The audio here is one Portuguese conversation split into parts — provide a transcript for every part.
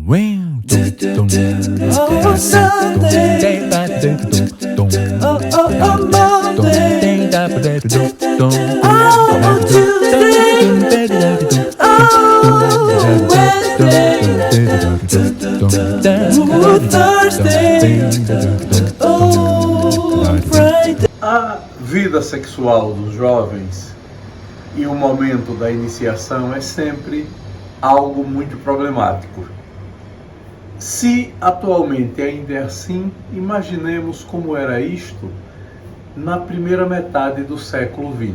Oh, Sunday. Oh, Monday. Oh, Tuesday. Oh, Wednesday. Oh, Thursday. Oh, Friday. A vida sexual dos jovens e o momento da iniciação é sempre algo muito problemático. Se atualmente ainda é assim, imaginemos como era isto na primeira metade do século XX.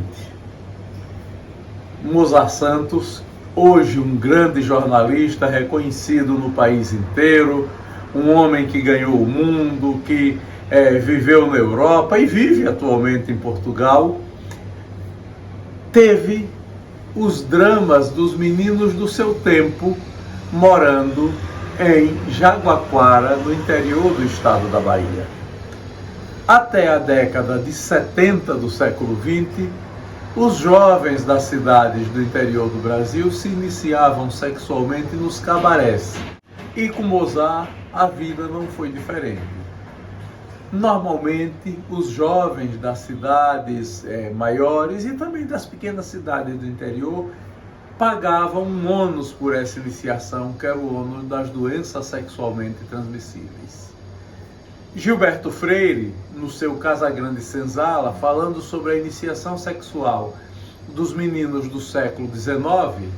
Mozart Santos, hoje um grande jornalista reconhecido no país inteiro, um homem que ganhou o mundo, que viveu na Europa e vive atualmente em Portugal, teve os dramas dos meninos do seu tempo morando em Jaguaquara, no interior do estado da Bahia. Até a década de 70 do século XX, os jovens das cidades do interior do Brasil se iniciavam sexualmente nos cabarés. E com Mozart, a vida não foi diferente. Normalmente, os jovens das cidades maiores e também das pequenas cidades do interior pagavam um ônus por essa iniciação, que era o ônus das doenças sexualmente transmissíveis. Gilberto Freire, no seu Casagrande Senzala, falando sobre a iniciação sexual dos meninos do século XIX,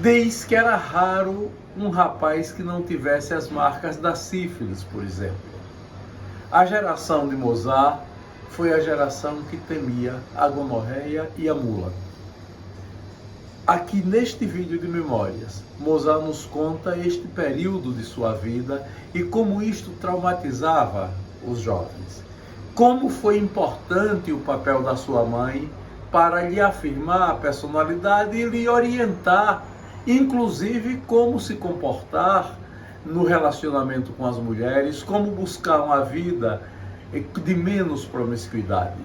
diz que era raro um rapaz que não tivesse as marcas da sífilis, por exemplo. A geração de Mozart foi a geração que temia a gonorreia e a mula. Aqui neste vídeo de memórias, Mozart nos conta este período de sua vida e como isto traumatizava os jovens. Como foi importante o papel da sua mãe para lhe afirmar a personalidade e lhe orientar, inclusive como se comportar no relacionamento com as mulheres, como buscar uma vida de menos promiscuidade.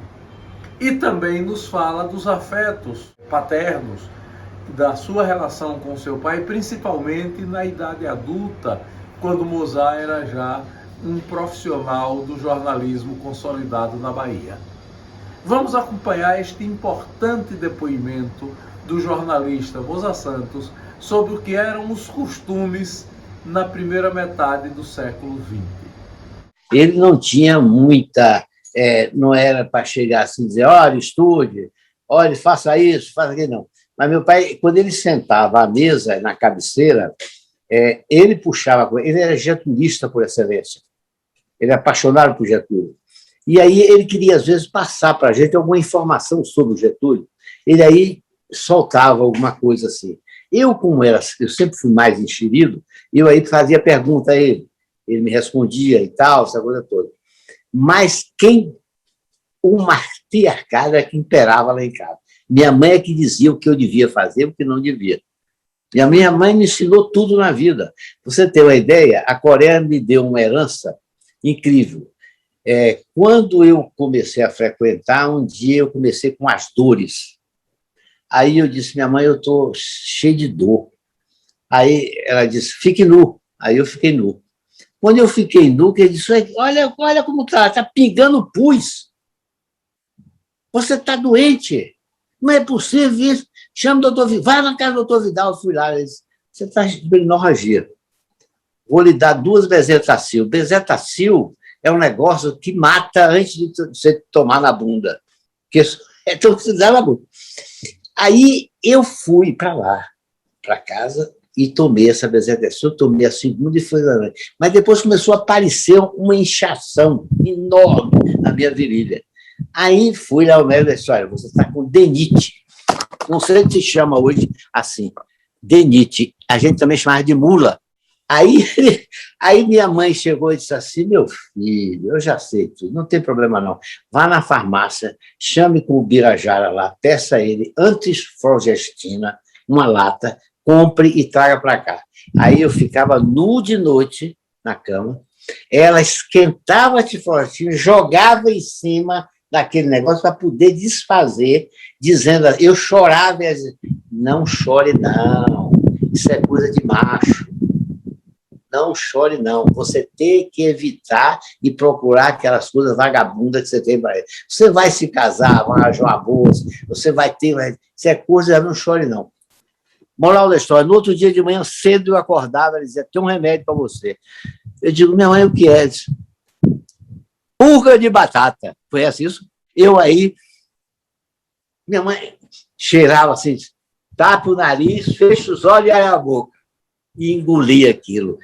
E também nos fala dos afetos paternos, da sua relação com seu pai, principalmente na idade adulta, quando Mozart era já um profissional do jornalismo consolidado na Bahia. Vamos acompanhar este importante depoimento do jornalista Mozart Santos sobre o que eram os costumes na primeira metade do século XX. Ele não tinha muita... não era para chegar assim e dizer, olha, estude, olha, faça isso, faça aquilo, não. Mas meu pai, quando ele sentava à mesa, na cabeceira, ele puxava, ele era getulista por excelência, ele era apaixonado por Getúlio. E aí ele queria, às vezes, passar para a gente alguma informação sobre o Getúlio. Ele aí soltava alguma coisa assim. Eu sempre fui mais enxerido, eu aí fazia pergunta a ele me respondia e tal, essa coisa toda. Mas o matriarcado é que imperava lá em casa. Minha mãe é que dizia o que eu devia fazer e o que não devia. E a minha mãe me ensinou tudo na vida. Pra você ter uma ideia, a Coreia me deu uma herança incrível. Quando eu comecei a frequentar, um dia eu comecei com as dores. Aí eu disse, minha mãe, eu estou cheio de dor. Aí ela disse, fique nu. Aí eu fiquei nu. Quando eu fiquei nu, ele disse, olha como está pingando pus. Você está doente. Não é possível isso. Chama o doutor Vidal. Vai na casa do doutor Vidal. Eu fui lá. Ele disse, você está com hemorragia. Vou lhe dar 2 Bezetacil. Bezetacil é um negócio que mata antes de você tomar na bunda. Então, você dá na bunda. Aí eu fui para lá, para casa, e tomei essa Bezetacil. Eu tomei a segunda e foi na noite. Mas depois começou a aparecer uma inchação enorme na minha virilha. Aí fui lá ao médico e disse, olha, você está com denite. Não sei se chama hoje assim, denite. A gente também chamava de mula. Aí minha mãe chegou e disse assim, meu filho, eu já sei tudo, não tem problema não. Vá na farmácia, chame com o Birajara lá, peça a ele antiflogestina, uma lata, compre e traga para cá. Aí eu ficava nu de noite na cama, ela esquentava a antiflogestina, jogava em cima daquele negócio para poder desfazer, dizendo, eu chorava e ela dizia, não chore não, isso é coisa de macho. não chore, não. Você tem que evitar e procurar aquelas coisas vagabundas que você tem para ele. Você vai se casar, vai arranjar uma bolsa, você vai ter... Se é coisa, não chore, não. Moral da história, no outro dia de manhã, cedo eu acordava, ela dizia, tem um remédio para você. Eu digo, minha mãe, o que é isso? Purga de batata. Conhece isso? Eu aí, minha mãe cheirava assim, tapa o nariz, fecha os olhos e abre a boca. E engolia aquilo.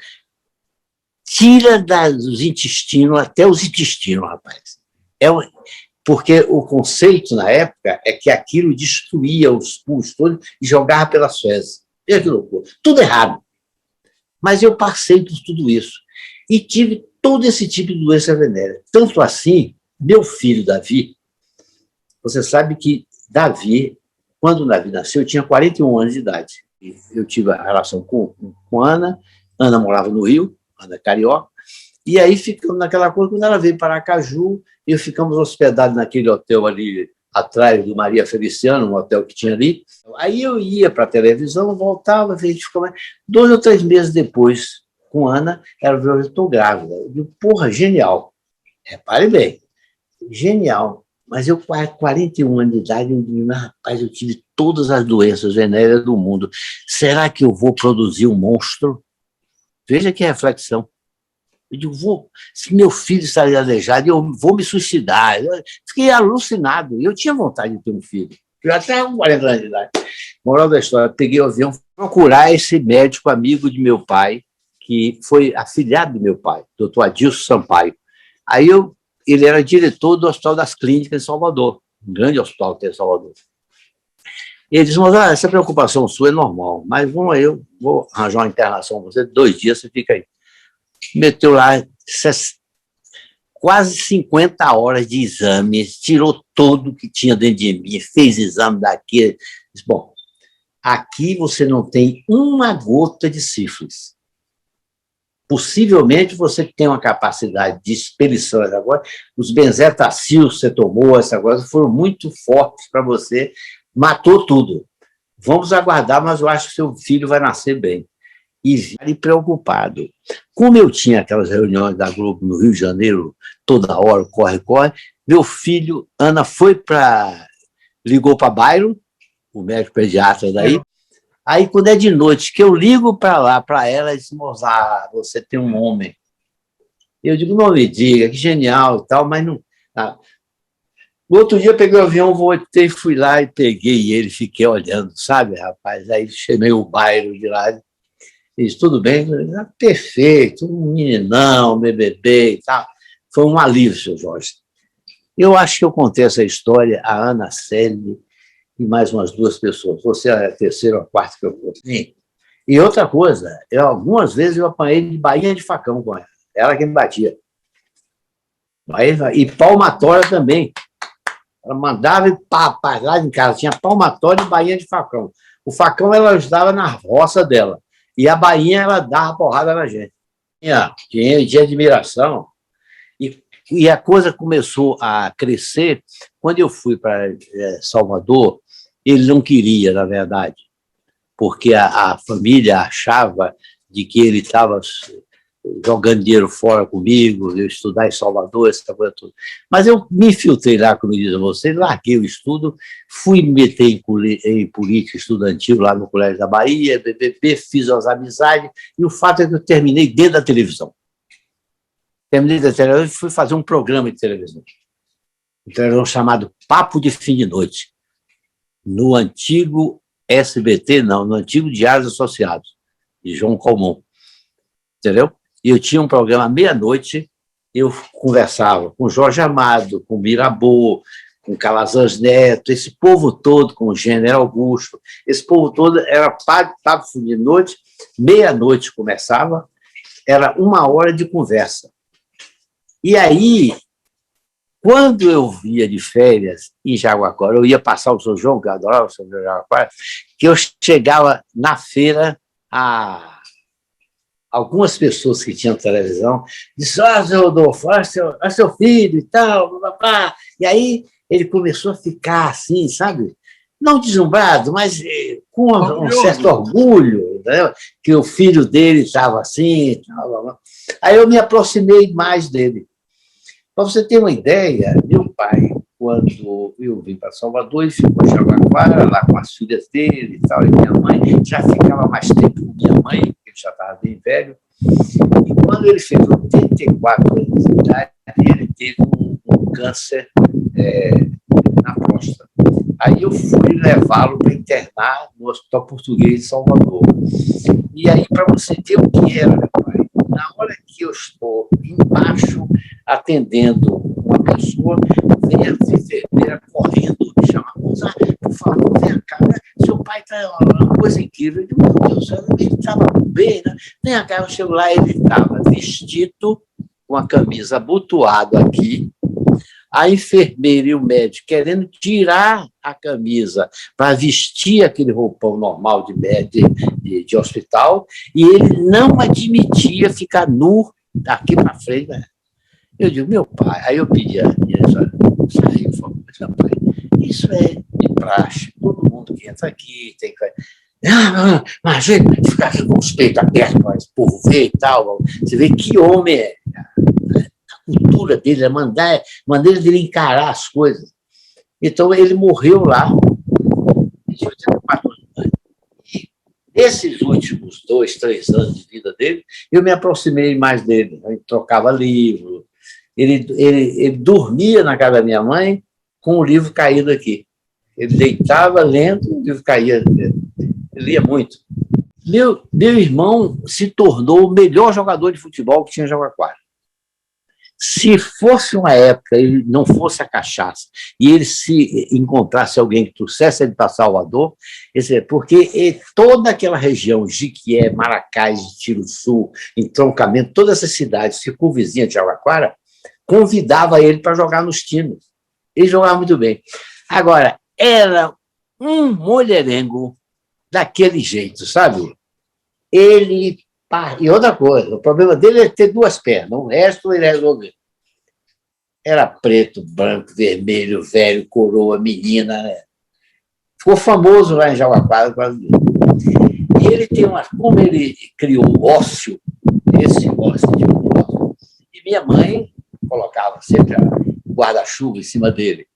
Tira dos intestinos, até os intestinos, rapaz. Porque o conceito, na época, é que aquilo destruía os pulsos todos e jogava pelas fezes. Veja que loucura. Tudo errado. Mas eu passei por tudo isso. E tive todo esse tipo de doença venérea. Tanto assim, meu filho, Davi, você sabe que Davi, quando Davi nasceu, eu tinha 41 anos de idade. Eu tive a relação com Ana, Ana morava no Rio, Ana Carioca, e aí ficamos naquela coisa, quando ela veio para Aracaju, e ficamos hospedados naquele hotel ali, atrás do Maria Feliciano, um hotel que tinha ali. Aí eu ia para a televisão, voltava, a gente ficava... 2 ou 3 meses depois, com Ana, ela viu, eu estou grávida. Eu digo, porra, genial. Repare bem, genial. Mas eu, com 41 anos de idade, eu digo, rapaz, eu tive todas as doenças venéreas do mundo. Será que eu vou produzir um monstro? Veja que reflexão. Eu digo, se meu filho está aleijado, eu vou me suicidar. Eu fiquei alucinado. Eu tinha vontade de ter um filho. Eu já estava com 40 anos de idade. Moral da história, peguei o avião, fui procurar esse médico amigo de meu pai, que foi afilhado do meu pai, doutor Adilson Sampaio. Aí ele era diretor do Hospital das Clínicas em Salvador, um grande hospital que tem em Salvador. E ele disse, mas essa preocupação sua é normal, mas eu vou arranjar uma internação para você, 2 dias você fica aí. Meteu lá quase 50 horas de exames, tirou tudo que tinha dentro de mim, fez exame daqui. Disse, bom, aqui você não tem uma gota de sífilis. Possivelmente você tem uma capacidade de expelição agora. Os benzetacil que você tomou, essa coisa, foram muito fortes para você, matou tudo. Vamos aguardar, mas eu acho que seu filho vai nascer bem. E preocupado. Como eu tinha aquelas reuniões da Globo no Rio de Janeiro, toda hora, corre, meu filho, Ana, ligou para Bairro, o médico pediatra daí. Aí, quando é de noite, que eu ligo para lá, para ela, diz, moça, você tem um homem. Eu digo, não me diga, que genial e tal, mas não... No outro dia, eu peguei o avião, voltei, fui lá e peguei ele, fiquei olhando, sabe, rapaz? Aí chamei o Bairro de lá, disse, tudo bem? Perfeito, um meninão, um BBB e tal. Foi um alívio, seu Jorge. Eu acho que eu contei essa história a Ana Célia e mais umas 2 pessoas. Você é a terceira ou a quarta que eu contei. E outra coisa, algumas vezes eu apanhei de bainha de facão com ela. Ela quem me batia. E palmatória também. Ela mandava e lá em casa tinha palmatória e bainha de facão. O facão ela ajudava na roça dela. E a bainha, ela dava porrada na gente. Tinha admiração. E a coisa começou a crescer. Quando eu fui para Salvador, ele não queria, na verdade, porque a família achava de que ele estava jogando dinheiro fora comigo, eu estudar em Salvador, essa coisa toda. Mas eu me infiltrei lá, como diz a você, larguei o estudo, fui me meter em política estudantil lá no Colégio da Bahia, BBB, fiz as amizades, e o fato é que eu terminei dentro da televisão. Terminei da televisão e fui fazer um programa de televisão. Um programa chamado Papo de Fim de Noite, no antigo SBT, não, no antigo Diários Associados, de João Calmon. Entendeu? E eu tinha um programa à meia-noite, eu conversava com Jorge Amado, com Mirabeau, com Calazans Neto, esse povo todo, com o General Augusto, esse povo todo era papo de noite, meia-noite começava, era 1 hora de conversa. E aí, quando eu ia de férias em Jaguarão, eu ia passar o São João, que eu adorava o São João de Jaguarão, que eu chegava na feira algumas pessoas que tinham televisão disseram, seu Rodolfo, olha seu filho e tal, papá. E aí ele começou a ficar assim, sabe? Não deslumbrado, mas com um certo orgulho, entendeu? Que o filho dele estava assim. Aí eu me aproximei mais dele. Para você ter uma ideia, meu pai, quando eu vim para Salvador, ele ficou em Jabaquara, lá com as filhas dele e tal, e minha mãe já ficava mais tempo com minha mãe, que ele já estava bem velho. E quando ele fez 84 anos de idade, ele teve um câncer na próstata. Aí eu fui levá-lo para internar no Hospital Português de Salvador. E aí, para você ter o que era, meu pai, na hora que eu estou embaixo atendendo uma pessoa, vem a enfermeira correndo, me chama, por favor, vem cá, né? Seu pai está uma coisa incrível. Eu digo, meu Deus, ele estava bem, né? Vem cá, eu chego lá, ele estava vestido com a camisa abotoada aqui, a enfermeira e o médico querendo tirar a camisa para vestir aquele roupão normal de hospital, e ele não admitia ficar nu aqui para frente. Né? Eu digo, meu pai, aí eu pedi a minha senhora, saiu, falou, meu pai, isso é de praxe, todo mundo que entra aqui tem que... Imagina, ficar aqui com os peitos abertos para esse povo ver e tal, você vê que homem é. Cultura dele, a maneira dele encarar as coisas. Então, ele morreu lá, de 84 anos. E nesses últimos 2, 3 anos de vida dele, eu me aproximei mais dele. A gente trocava livro. Ele dormia na casa da minha mãe com o livro caído aqui. Ele deitava lendo, o livro caía. Ele lia muito. Meu irmão se tornou o melhor jogador de futebol que tinha em Jabaquara. Se fosse uma época, ele não fosse a cachaça, e ele se encontrasse alguém que trouxesse ele para Salvador, porque toda aquela região, Jiquié, Maracás, Tiruçu, Entroncamento, todas essas cidades circunvizinhas de Jabaquara, convidava ele para jogar nos times. Ele jogava muito bem. Agora, era um mulherengo daquele jeito, sabe? E outra coisa, o problema dele é ter 2 pernas, o resto ele resolveu. Era preto, branco, vermelho, velho, coroa, menina. Né? Ficou famoso lá em Jabaquara. E ele tem como ele criou o ócio, esse ócio de ócio, e minha mãe colocava sempre o guarda-chuva em cima dele.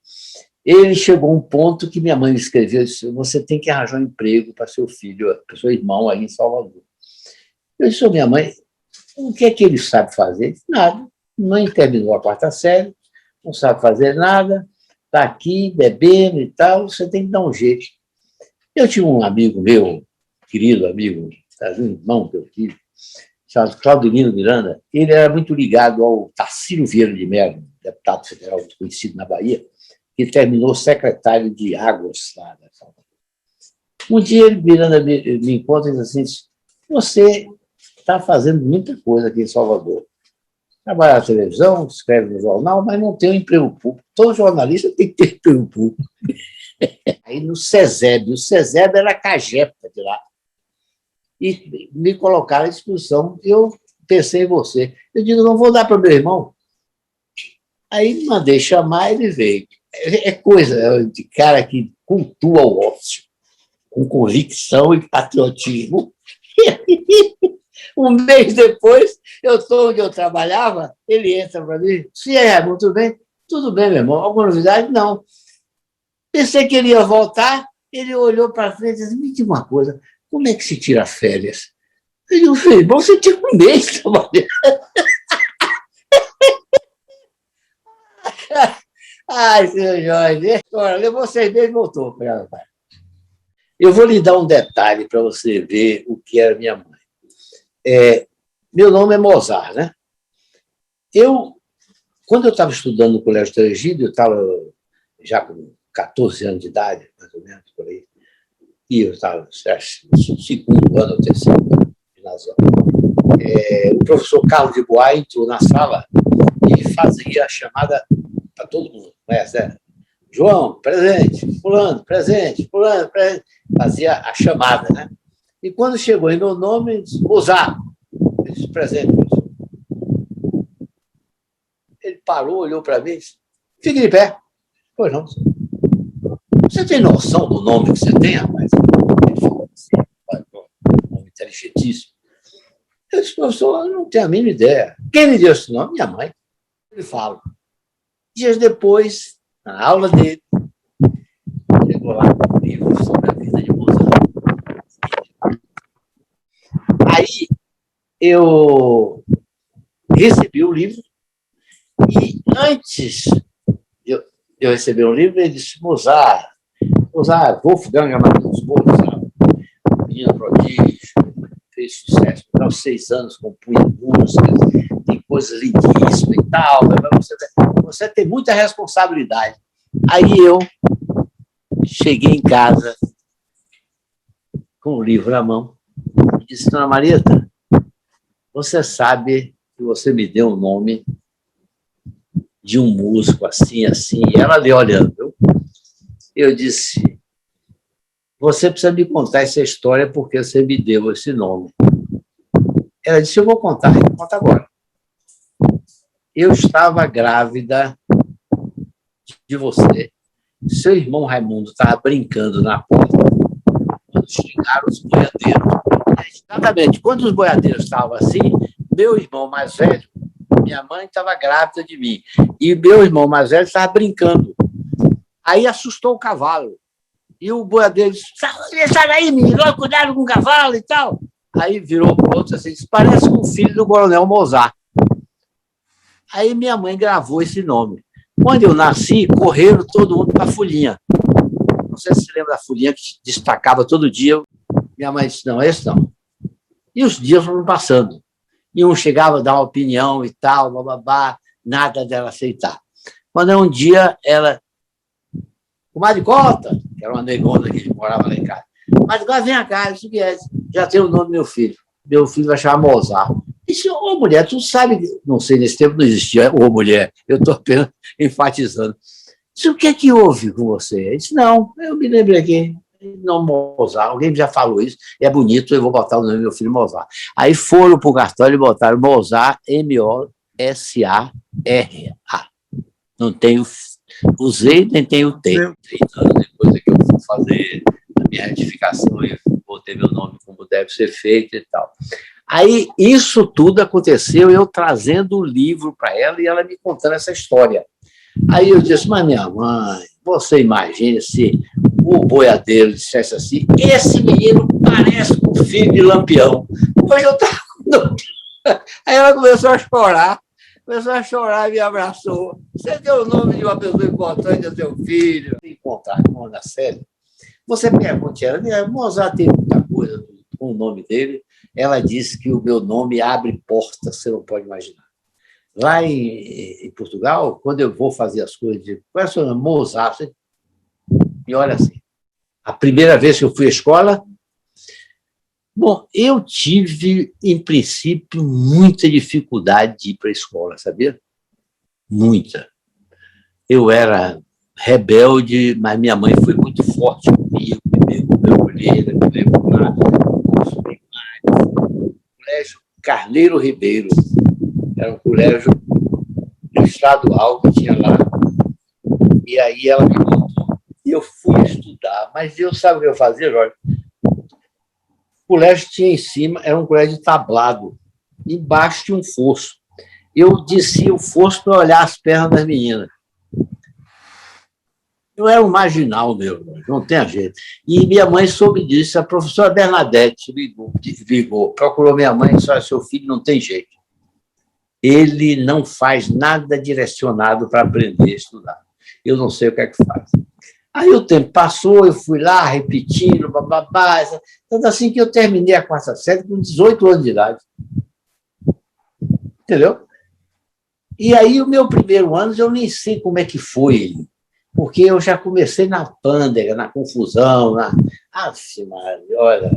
Ele chegou a um ponto que minha mãe escreveu, disse, você tem que arranjar um emprego para seu filho, para seu irmão aí em Salvador. Eu disse, minha mãe, o que é que ele sabe fazer? Ele disse, nada. Mãe terminou a 4ª série, não sabe fazer nada, está aqui bebendo e tal, você tem que dar um jeito. Eu tinha um amigo meu, querido amigo, um irmão que eu tive, chamado Claudelino Miranda, ele era muito ligado ao Tarcísio Vieira de Mello, deputado federal muito conhecido na Bahia, que terminou secretário de Águas lá. Um dia ele, Miranda, me encontra e diz assim, você está fazendo muita coisa aqui em Salvador. Trabalha na televisão, escreve no jornal, mas não tem um emprego público. Todo jornalista tem que ter emprego público. Aí no SESEB, o SESEB era a CAGEPA de lá. E me colocaram à disposição. Eu pensei em você. Eu digo, não vou dar para o meu irmão. Aí mandei chamar, ele veio. É coisa de cara que cultua o ócio, com convicção e patriotismo. Um mês depois, eu estou onde eu trabalhava, ele entra para mim, se é, Raimundo, tudo bem? Tudo bem, meu irmão. Alguma novidade? Não. Pensei que ele ia voltar, ele olhou para frente e disse, me diga uma coisa, como é que se tira férias? Eu digo, filho, bom, você tinha um mês trabalhando. Ai, senhor Jorge, levou 6 meses e voltou. Eu vou lhe dar um detalhe para você ver o que era minha mãe. Meu nome é Mozart, né? Quando eu estava estudando no Colégio Telegídio, eu estava já com 14 anos de idade, mais ou menos, por aí, e eu estava no 2º ano ou 3º ano de ginásio. O professor Carlos de Bois entrou na sala e fazia a chamada para todo mundo, conhece, né? João, presente, fulano, presente, fazia a chamada, né? E quando chegou em meu nome, ele disse, Mozart, ele disse, presente, professor. Ele parou, olhou para mim e disse, fique de pé. Pois não. Você tem noção do nome que você tem, rapaz? Ele falou assim, nome inteligentíssimo. Eu disse, professor, eu não tenho a mínima ideia. Quem lhe deu esse nome? Minha mãe. Ele fala. Dias depois, na aula dele, chegou lá um livro sobre a vida de Mozart. Aí eu recebi o livro e antes de eu receber o livro, ele disse, Mozart, Wolfgang Amadeus Mozart, menino prodígio, fez sucesso. Aos 6 anos compunha músicas, tem coisas lindíssimas e tal. Você tem muita responsabilidade. Aí eu cheguei em casa com o livro na mão e disse, dona Marieta, você sabe que você me deu o nome de um músico assim, assim. E ela ali olhando. Eu disse, você precisa me contar essa história porque você me deu esse nome. Ela disse, eu vou contar agora. Eu estava grávida de você. Seu irmão Raimundo estava brincando na porta quando chegaram os boiadeiros. Exatamente, quando os boiadeiros estavam assim, meu irmão mais velho, minha mãe estava grávida de mim, e meu irmão mais velho estava brincando. Aí assustou o cavalo. E o boiadeiro disse, sai daí, menino, cuidado com o cavalo e tal. Aí virou para o outro assim, disse, parece com o filho do coronel Mozart. Aí minha mãe gravou esse nome. Quando eu nasci, correram todo mundo para a folhinha. Não sei se você lembra da folhinha que destacava todo dia. Minha mãe disse, não, esse não. E os dias foram passando. E um chegava a dar uma opinião e tal, bababá, nada dela aceitar. Quando um dia ela... Comadre Cota, que era uma negona que morava lá em casa. Mas agora vem cá, isso que é, já tem o nome do meu filho. Meu filho vai chamar Mozart. Disse, ô mulher, tu sabe, não sei, nesse tempo não existia ô mulher, eu estou apenas enfatizando. Disse, o que é que houve com você? Ele disse, não, eu me lembrei aqui, não Mozart, alguém já falou isso, é bonito, eu vou botar o nome do meu filho Mozart. Aí foram para o cartório e botaram Mozart, Mosarra. Não tem o Z, nem tem o T. 30 anos depois é que eu vou fazer a minha retificação e botei meu nome como deve ser feito e tal. Aí, isso tudo aconteceu, eu trazendo o livro para ela e ela me contando essa história. Aí eu disse, mas minha mãe, você imagina se o boiadeiro dissesse assim, esse menino parece com o filho de Lampião. Hoje eu estava com... Aí ela começou a chorar e me abraçou. Você deu o nome de uma pessoa importante a seu filho. Encontrar com a Ana Célia. Você pergunta a ela, Mozart tem muita coisa com o nome dele. Ela disse que o meu nome abre portas, você não pode imaginar. Lá em Portugal, quando eu vou fazer as coisas, eu digo, qual é o seu nome? Mozart. E olha assim, a primeira vez que eu fui à escola, bom, eu tive, em princípio, muita dificuldade de ir para a escola, sabia? Muita. Eu era rebelde, mas minha mãe foi muito forte comigo, me recolher, me levou lá, Colégio Carneiro Ribeiro, era um colégio estadual que tinha lá, e aí ela me botou, e eu fui estudar, mas eu sabe o que eu fazia, Jorge? O colégio tinha em cima, era um colégio tablado, embaixo tinha um fosso. Eu descia o fosso para olhar as pernas das meninas. Eu era um marginal meu, não tem jeito. E minha mãe soube disso, a professora Bernadette ligou, procurou minha mãe e disse, seu filho não tem jeito. Ele não faz nada direcionado para aprender a estudar. Eu não sei o que é que faz. Aí o tempo passou, eu fui lá repetindo, bababá, tanto assim que eu terminei a 4ª série com 18 anos de idade. Entendeu? E aí o meu primeiro ano, eu nem sei como é que foi, porque eu já comecei na pândega, na confusão, olha,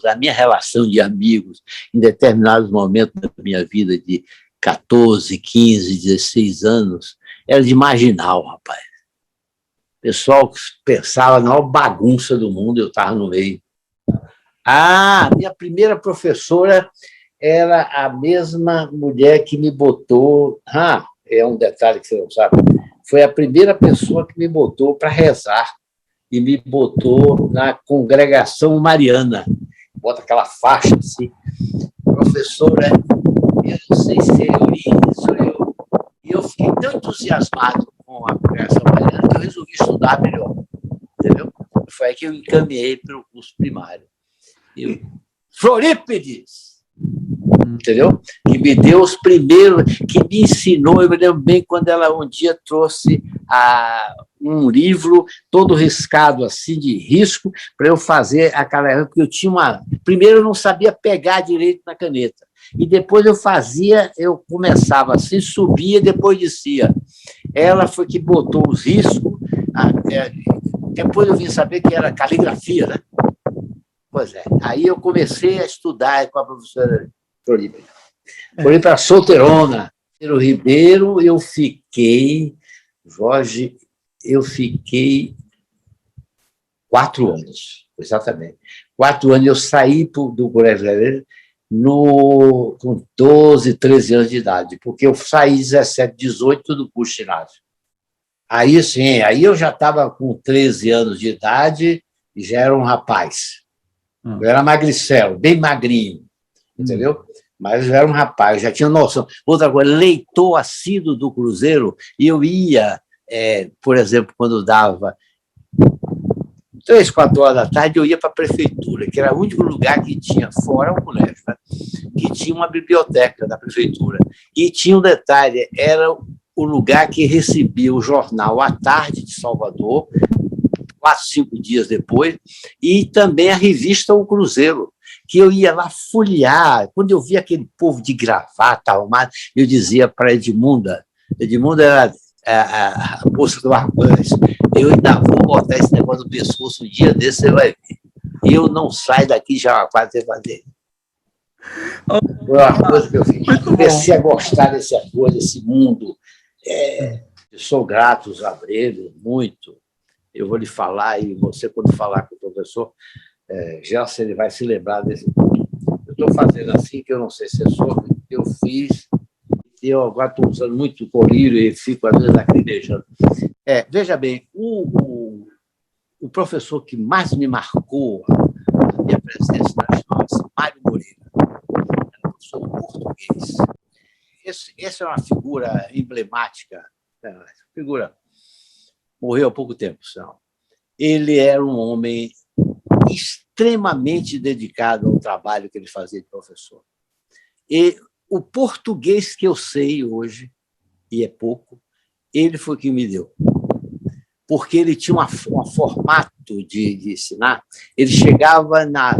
a minha relação de amigos em determinados momentos da minha vida de 14, 15, 16 anos, era de marginal, rapaz. Pessoal que pensava na maior bagunça do mundo, eu estava no meio. Minha primeira professora era a mesma mulher que me botou... é um detalhe que você não sabe. Foi a primeira pessoa que me botou para rezar e me botou na congregação mariana. bota aquela faixa assim. Professora, eu não sei se eu li isso, e eu fiquei tão entusiasmado com a pregação mariana que eu resolvi estudar melhor, entendeu? Foi aí que eu encaminhei para o curso primário. Florípides, entendeu? Que me deu os primeiros, que me ensinou, eu me lembro bem quando ela um dia trouxe um livro todo riscado, assim, de risco, para eu fazer aquela... Porque eu tinha uma... Primeiro eu não sabia pegar direito na caneta, e depois eu começava assim, subia, depois descia. Ela foi que botou os riscos, depois eu vim saber que era caligrafia, né? Pois é. Aí eu comecei a estudar com a professora Floripa. Floripa era solteirona. No Ribeiro, eu fiquei, Jorge, 4 anos, exatamente. 4 anos eu saí do Colégio Ribeiro com 12, 13 anos de idade, porque eu saí 17, 18 do curso de ginásio. Aí, sim, aí eu já estava com 13 anos de idade e já era um rapaz. Eu era magricelo, bem magrinho, entendeu? Mas eu era um rapaz, já tinha noção. Outra coisa, leitor assíduo do Cruzeiro, e eu ia, por exemplo, quando dava 3, 4 horas da tarde, eu ia para a prefeitura, que era o único lugar que tinha, fora o colégio, né? Que tinha uma biblioteca da prefeitura. E tinha um detalhe, era o lugar que recebia o jornal à tarde de Salvador, 4, 5 dias depois, e também a revista O Cruzeiro, que eu ia lá folhear. Quando eu via aquele povo de gravata arrumado, eu dizia para Edmunda era a moça do Arbanz, eu ainda vou botar esse negócio no pescoço, um dia desse você vai ver. Eu não saio daqui já quase fazer. Foi uma coisa que eu fiz. Comecei a gostar dessa coisa, desse mundo. Eu sou grato aos Abreu, muito. Eu vou lhe falar, e você, quando falar com o professor Gelson, ele vai se lembrar desse ponto. Eu estou fazendo assim, que eu não sei se é sobre, eu fiz, e eu agora estou usando muito colírio e fico, às vezes, lacrimejando. Veja bem, o professor que mais me marcou a minha presença na chama-se Mário Moreira, era professor de português. Essa é uma figura emblemática, figura... Morreu há pouco tempo, senão. Ele era um homem extremamente dedicado ao trabalho que ele fazia de professor. E o português que eu sei hoje, e é pouco, ele foi quem me deu. Porque ele tinha um formato de ensinar. Ele chegava na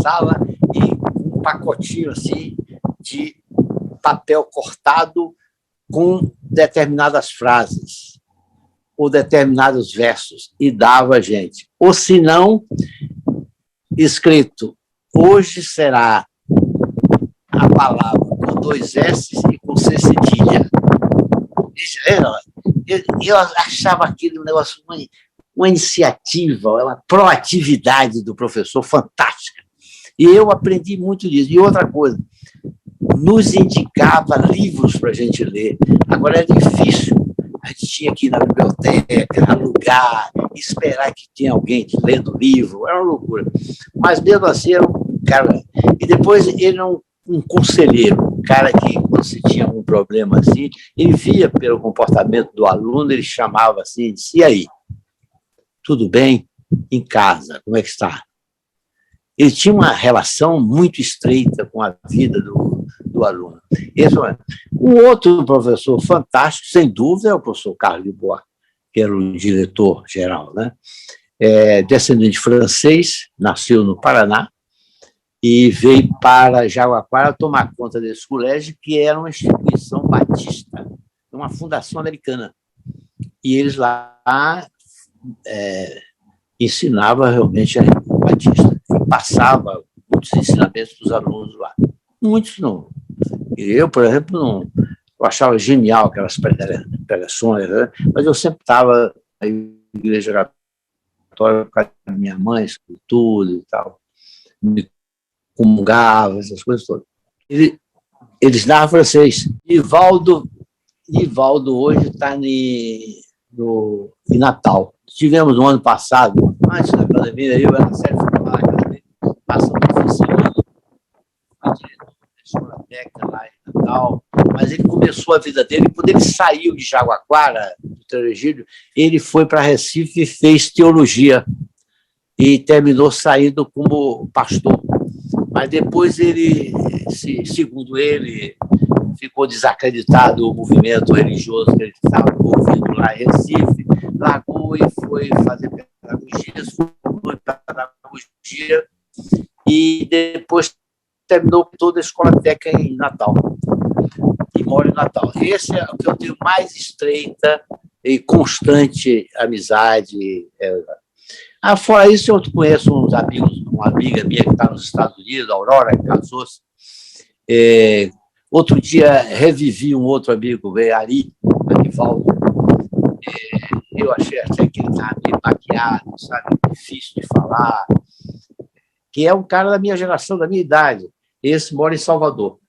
sala e um pacotinho assim de papel cortado com determinadas frases ou determinados versos, e dava a gente. Ou, se não, escrito, hoje será a palavra com 2 S e com C cedilha. Eu achava aquilo um negócio, uma iniciativa, uma proatividade do professor fantástica. E eu aprendi muito disso. E outra coisa, nos indicava livros para a gente ler. Agora é difícil. A gente tinha que ir na biblioteca, alugar, esperar que tinha alguém lendo livro, era uma loucura. Mas, mesmo assim, era um cara... E depois ele era um conselheiro, um cara que, quando se tinha um problema assim, ele via pelo comportamento do aluno, ele chamava assim, e disse, e aí? Tudo bem? Em casa, como é que está? Ele tinha uma relação muito estreita com a vida do aluno. O outro professor fantástico, sem dúvida, é o professor Carlos Dubois, que era o diretor-geral, né? Descendente francês, nasceu no Paraná e veio para Jaguaquara tomar conta desse colégio, que era uma instituição batista, uma fundação americana. E eles lá ensinavam realmente a religião batista, e passava muitos ensinamentos para os alunos lá. Muitos não. Eu, por exemplo, não. Eu achava genial aquelas pregações, né? Mas eu sempre estava na igreja católica com a minha mãe, tudo e tal, me comungava, essas coisas todas. Eles davam francês. Ivaldo hoje está em Natal. Tivemos no ano passado, antes da pandemia, eu era sério, passando no fim de foi diretor da escola técnica lá em Natal, mas ele começou a vida dele, quando ele saiu de Jaguaquara, do Teregílio, ele foi para Recife e fez teologia, e terminou saindo como pastor. Mas depois ele, segundo ele, ficou desacreditado o movimento religioso que ele estava envolvido lá em Recife, largou e foi fazer pedagogia, se formou em pedagogia e depois terminou toda a escola técnica em Natal. E mora em Natal. Esse é o que eu tenho mais estreita e constante amizade. Fora isso, eu conheço uns amigos, uma amiga minha que está nos Estados Unidos, a Aurora, que casou-se. Outro dia, revivi um outro amigo, Ari, Arivaldo. Eu achei até que ele estava meio maquiado, sabe, difícil de falar, que é um cara da minha geração, da minha idade. Esse mora em Salvador.